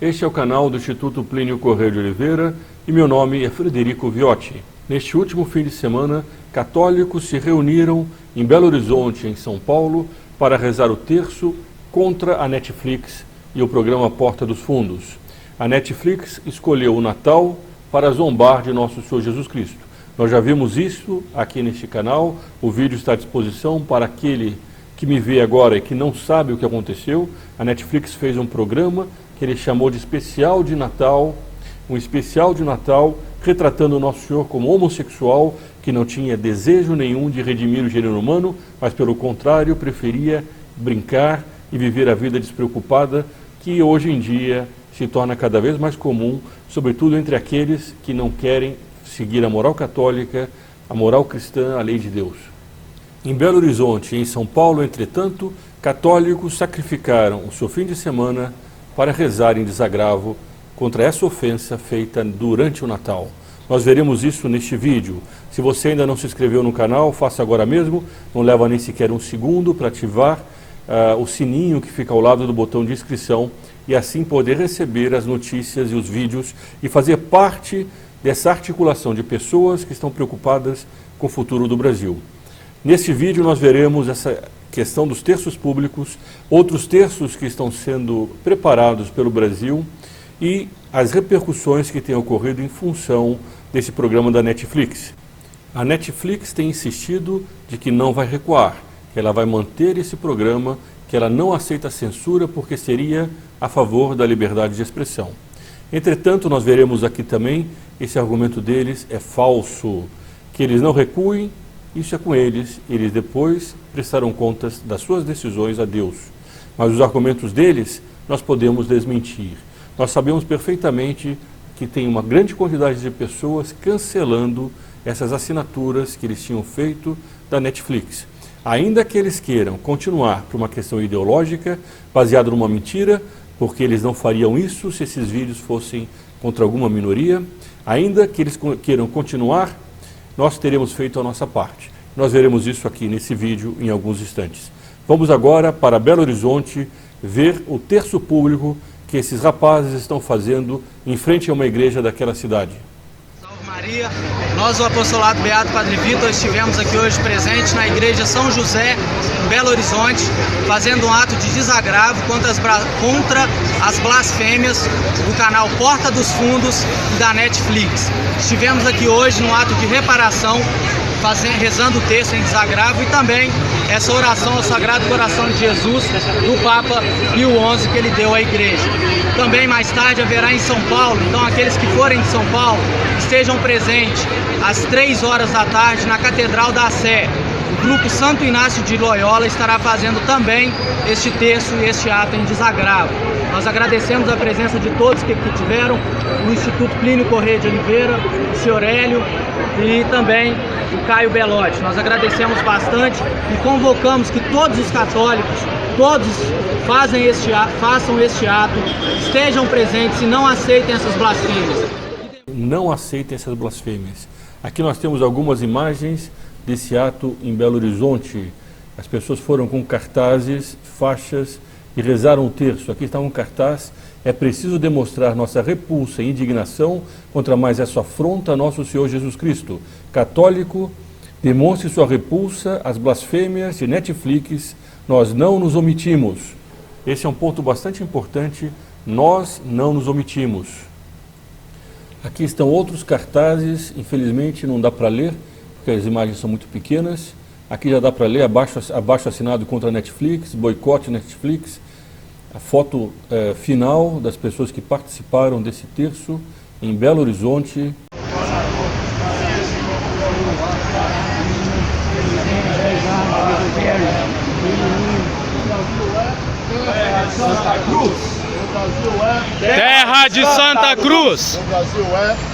Este é o canal do Instituto Plínio Corrêa de Oliveira e meu nome é Frederico Viotti. Neste último fim de semana, católicos se reuniram em Belo Horizonte, em São Paulo, para rezar o terço contra a Netflix e o programa Porta dos Fundos. A Netflix escolheu o Natal para zombar de Nosso Senhor Jesus Cristo. Nós já vimos isso aqui neste canal, o vídeo está à disposição para aquele que me vê agora e que não sabe o que aconteceu. A Netflix fez um programa que ele chamou de especial de Natal, um especial de Natal retratando o Nosso Senhor como homossexual, que não tinha desejo nenhum de redimir o gênero humano, mas pelo contrário preferia brincar e viver a vida despreocupada, que hoje em dia se torna cada vez mais comum, sobretudo entre aqueles que não querem seguir a moral católica, a moral cristã, a lei de Deus. Em Belo Horizonte e em São Paulo, entretanto, católicos sacrificaram o seu fim de semana para rezar em desagravo contra essa ofensa feita durante o Natal. Nós veremos isso neste vídeo. Se você ainda não se inscreveu no canal, faça agora mesmo, não leva nem sequer um segundo para ativar o sininho que fica ao lado do botão de inscrição e assim poder receber as notícias e os vídeos e fazer parte dessa articulação de pessoas que estão preocupadas com o futuro do Brasil. Neste vídeo nós veremos essa questão dos terços públicos, outros terços que estão sendo preparados pelo Brasil e as repercussões que têm ocorrido em função desse programa da Netflix. A Netflix tem insistido de que não vai recuar, que ela vai manter esse programa, que ela não aceita censura porque seria a favor da liberdade de expressão. Entretanto, nós veremos aqui também, esse argumento deles é falso, que eles não recuem, isso é com eles, eles depois prestarão contas das suas decisões a Deus. Mas os argumentos deles nós podemos desmentir. Nós sabemos perfeitamente que tem uma grande quantidade de pessoas cancelando essas assinaturas que eles tinham feito da Netflix. Ainda que eles queiram continuar por uma questão ideológica, baseada numa mentira, porque eles não fariam isso se esses vídeos fossem contra alguma minoria, ainda que eles queiram continuar, nós teremos feito a nossa parte. Nós veremos isso aqui nesse vídeo em alguns instantes. Vamos agora para Belo Horizonte ver o terço público que esses rapazes estão fazendo em frente a uma igreja daquela cidade. Salve Maria! Nós, o Apostolado Beato Padre Vitor, estivemos aqui hoje presentes na igreja São José, em Belo Horizonte, fazendo um ato de desagravo contra as blasfêmias do canal Porta dos Fundos e da Netflix. Estivemos aqui hoje num ato de reparação, rezando o texto em desagravo e também essa oração ao Sagrado Coração de Jesus do Papa Pio XI que ele deu à igreja. Também mais tarde haverá em São Paulo, então aqueles que forem de São Paulo estejam presentes às 3 horas da tarde na Catedral da Sé. O grupo Santo Inácio de Loyola estará fazendo também este terço e este ato em desagravo. Nós agradecemos a presença de todos que aqui tiveram, o Instituto Plínio Corrêa de Oliveira, o senhor Hélio e também o Caio Belotti. Nós agradecemos bastante e convocamos que todos os católicos, todos façam este ato, estejam presentes e não aceitem essas blasfêmias. Não aceitem essas blasfêmias. Aqui nós temos algumas imagens desse ato em Belo Horizonte. As pessoas foram com cartazes, faixas e rezaram o terço. Aqui está um cartaz: é preciso demonstrar nossa repulsa e indignação contra mais essa afronta a Nosso Senhor Jesus Cristo. Católico, demonstre sua repulsa às blasfêmias de Netflix, nós não nos omitimos. Esse é um ponto bastante importante, nós não nos omitimos. Aqui estão outros cartazes, infelizmente não dá para ler, porque as imagens são muito pequenas. Aqui já dá para ler, abaixo assinado contra a Netflix, boicote Netflix, a foto final das pessoas que participaram desse terço em Belo Horizonte. Terra de Santa Cruz!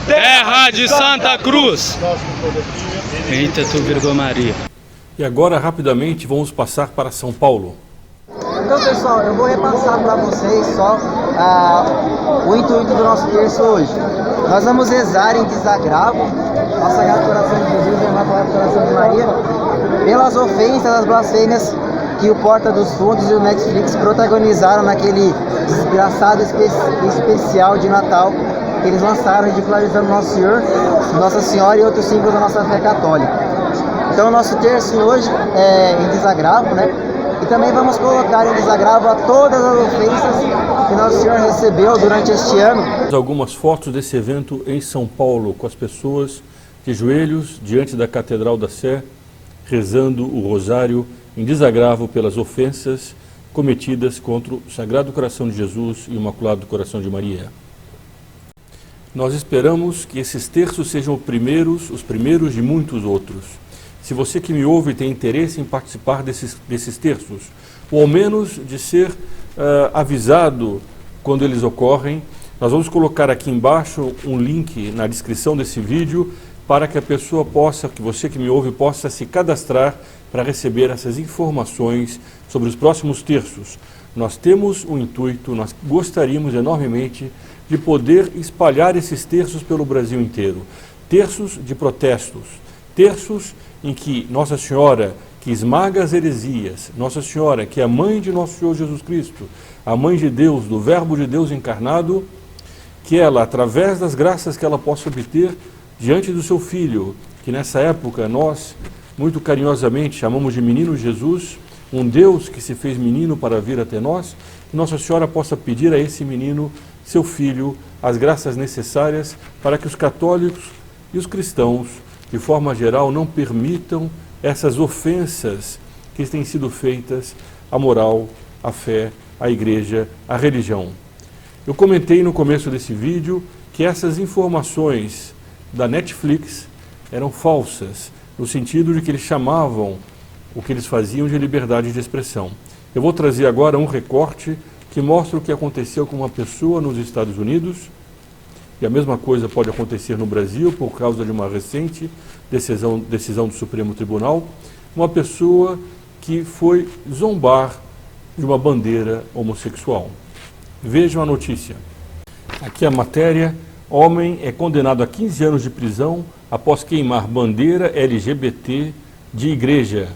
Terra de Santa Cruz! Eita, tu Virgem Maria! E agora, rapidamente, vamos passar para São Paulo. Então, pessoal, eu vou repassar para vocês só o intuito do nosso terço hoje. Nós vamos rezar em desagravo ao Sagrado Coração de Jesus e ao Imaculado Coração de Maria pelas ofensas, as blasfêmias que o Porta dos Fundos e o Netflix protagonizaram naquele desgraçado especial de Natal que eles lançaram, ridicularizando Nosso Senhor, Nossa Senhora e outros símbolos da nossa fé católica. Então o nosso terço hoje é em desagravo, né? E também vamos colocar em desagravo a todas as ofensas que Nosso Senhor recebeu durante este ano. Algumas fotos desse evento em São Paulo, com as pessoas de joelhos diante da Catedral da Sé, rezando o rosário em desagravo pelas ofensas cometidas contra o Sagrado Coração de Jesus e o Imaculado Coração de Maria. Nós esperamos que esses terços sejam os primeiros de muitos outros. Se você que me ouve tem interesse em participar desses terços, ou ao menos de ser avisado quando eles ocorrem, nós vamos colocar aqui embaixo um link na descrição desse vídeo para que a pessoa possa, que você que me ouve, possa se cadastrar para receber essas informações sobre os próximos terços. Nós temos um intuito, nós gostaríamos enormemente de poder espalhar esses terços pelo Brasil inteiro. Terços de protestos, terços em que Nossa Senhora, que esmaga as heresias, Nossa Senhora, que é a mãe de nosso Senhor Jesus Cristo, a mãe de Deus, do Verbo de Deus encarnado, que ela, através das graças que ela possa obter diante do seu Filho, que nessa época nós, muito carinhosamente, chamamos de Menino Jesus, um Deus que se fez menino para vir até nós, que Nossa Senhora possa pedir a esse menino, seu Filho, as graças necessárias para que os católicos e os cristãos, de forma geral, não permitam essas ofensas que têm sido feitas à moral, à fé, à igreja, à religião. Eu comentei no começo desse vídeo que essas informações da Netflix eram falsas, no sentido de que eles chamavam o que eles faziam de liberdade de expressão. Eu vou trazer agora um recorte que mostra o que aconteceu com uma pessoa nos Estados Unidos, e a mesma coisa pode acontecer no Brasil por causa de uma recente decisão do Supremo Tribunal, uma pessoa que foi zombar de uma bandeira homossexual. Vejam a notícia. Aqui a matéria: homem é condenado a 15 anos de prisão após queimar bandeira LGBT de igreja.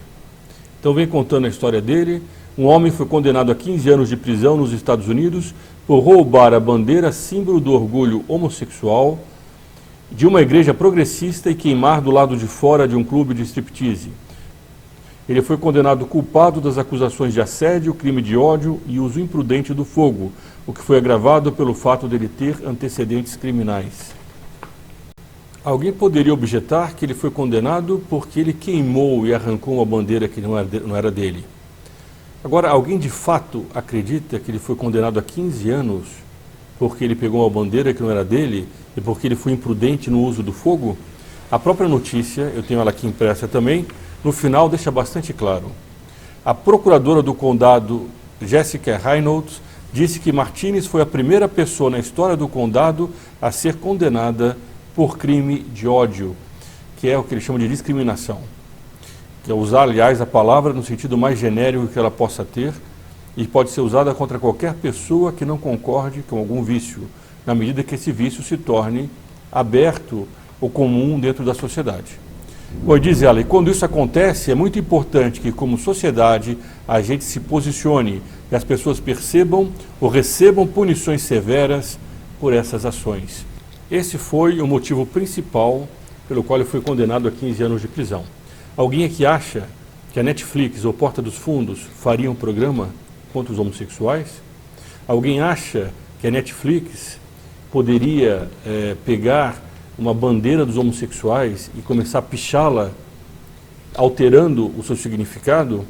Então vem contando a história dele. Um homem foi condenado a 15 anos de prisão nos Estados Unidos por roubar a bandeira símbolo do orgulho homossexual de uma igreja progressista e queimar do lado de fora de um clube de striptease. Ele foi condenado culpado das acusações de assédio, crime de ódio e uso imprudente do fogo, o que foi agravado pelo fato dele ter antecedentes criminais. Alguém poderia objetar que ele foi condenado porque ele queimou e arrancou uma bandeira que não era dele. Agora, alguém de fato acredita que ele foi condenado a 15 anos porque ele pegou uma bandeira que não era dele e porque ele foi imprudente no uso do fogo? A própria notícia, eu tenho ela aqui impressa também, no final deixa bastante claro. A procuradora do condado, Jessica Reynolds, disse que Martinez foi a primeira pessoa na história do condado a ser condenada por crime de ódio, que é o que eles chamam de discriminação. Que é usar, aliás, a palavra no sentido mais genérico que ela possa ter, e pode ser usada contra qualquer pessoa que não concorde com algum vício, na medida que esse vício se torne aberto ou comum dentro da sociedade. Pois diz ela, e quando isso acontece, é muito importante que, como sociedade, a gente se posicione e as pessoas percebam ou recebam punições severas por essas ações. Esse foi o motivo principal pelo qual ele foi condenado a 15 anos de prisão. Alguém aqui acha que a Netflix ou Porta dos Fundos faria um programa contra os homossexuais? Alguém acha que a Netflix poderia pegar uma bandeira dos homossexuais e começar a pichá-la, alterando o seu significado,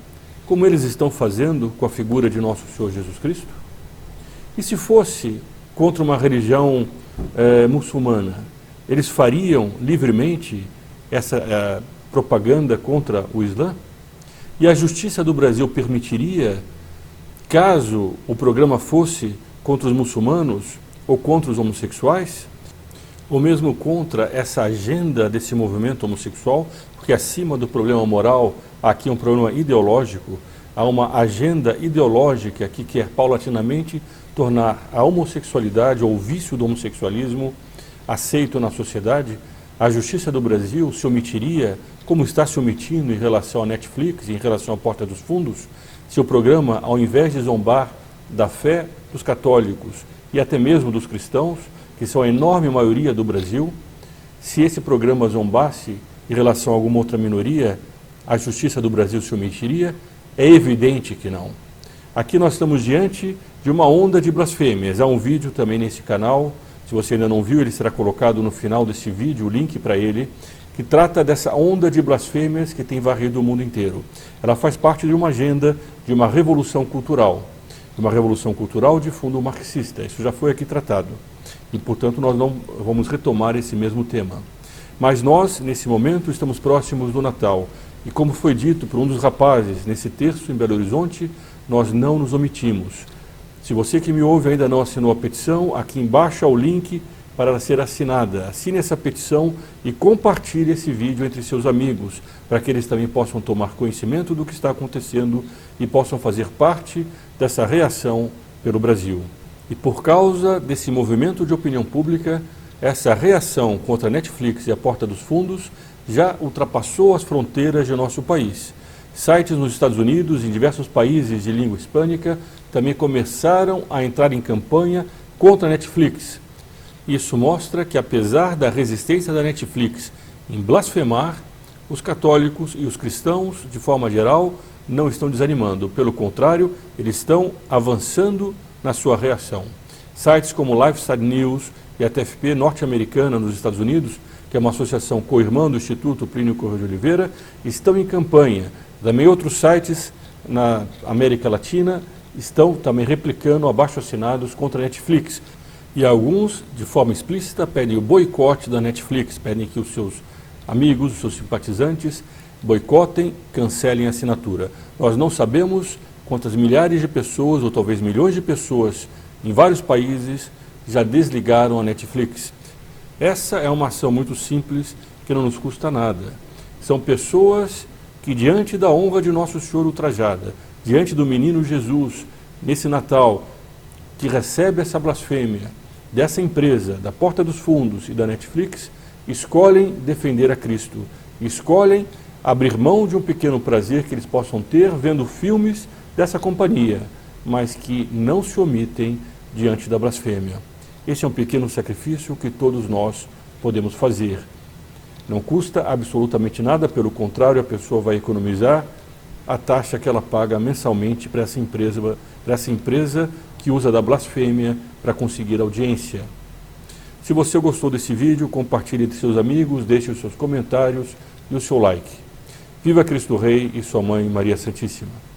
como eles estão fazendo com a figura de nosso Senhor Jesus Cristo? E se fosse contra uma religião muçulmana, eles fariam livremente essa propaganda contra o Islã? E a justiça do Brasil permitiria, caso o programa fosse contra os muçulmanos ou contra os homossexuais, ou mesmo contra essa agenda desse movimento homossexual, porque acima do problema moral, há aqui um problema ideológico, há uma agenda ideológica que quer paulatinamente tornar a homossexualidade ou o vício do homossexualismo aceito na sociedade. A justiça do Brasil se omitiria, como está se omitindo em relação à Netflix, em relação à Porta dos Fundos, Seu programa, ao invés de zombar da fé dos católicos e até mesmo dos cristãos, que são a enorme maioria do Brasil, se esse programa zombasse em relação a alguma outra minoria, a justiça do Brasil se omitiria? É evidente que não. Aqui nós estamos diante de uma onda de blasfêmias. Há um vídeo também nesse canal, se você ainda não viu, ele será colocado no final desse vídeo, o link para ele, que trata dessa onda de blasfêmias que tem varrido o mundo inteiro. Ela faz parte de uma agenda, de uma revolução cultural de fundo marxista. Isso já foi aqui tratado. E, portanto, nós não vamos retomar esse mesmo tema. Mas nós, nesse momento, estamos próximos do Natal. E como foi dito por um dos rapazes nesse terço em Belo Horizonte, nós não nos omitimos. Se você que me ouve ainda não assinou a petição, aqui embaixo há o link para ela ser assinada. Assine essa petição e compartilhe esse vídeo entre seus amigos, para que eles também possam tomar conhecimento do que está acontecendo e possam fazer parte dessa reação pelo Brasil. E por causa desse movimento de opinião pública, essa reação contra a Netflix e a Porta dos Fundos já ultrapassou as fronteiras de nosso país. Sites nos Estados Unidos e em diversos países de língua hispânica também começaram a entrar em campanha contra a Netflix. Isso mostra que, apesar da resistência da Netflix em blasfemar, os católicos e os cristãos, de forma geral, não estão desanimando. Pelo contrário, eles estão avançando na sua reação. Sites como Lifestyle News e a TFP norte-americana nos Estados Unidos, que é uma associação co-irmã do Instituto Plínio Correia de Oliveira, estão em campanha. Também outros sites na América Latina estão também replicando abaixo-assinados contra a Netflix. E alguns, de forma explícita, pedem o boicote da Netflix, pedem que os seus amigos, os seus simpatizantes, boicotem, cancelem a assinatura. Nós não sabemos quantas milhares de pessoas, ou talvez milhões de pessoas, em vários países, já desligaram a Netflix. Essa é uma ação muito simples, que não nos custa nada. São pessoas que, diante da honra de Nosso Senhor ultrajada, diante do menino Jesus, nesse Natal, que recebe essa blasfêmia dessa empresa, da Porta dos Fundos e da Netflix, escolhem defender a Cristo, escolhem abrir mão de um pequeno prazer que eles possam ter vendo filmes dessa companhia, mas que não se omitem diante da blasfêmia. Esse é um pequeno sacrifício que todos nós podemos fazer. Não custa absolutamente nada, pelo contrário, a pessoa vai economizar a taxa que ela paga mensalmente para essa empresa que usa da blasfêmia para conseguir audiência. Se você gostou desse vídeo, compartilhe entre seus amigos, deixe os seus comentários e o seu like. Viva Cristo Rei e sua Mãe Maria Santíssima.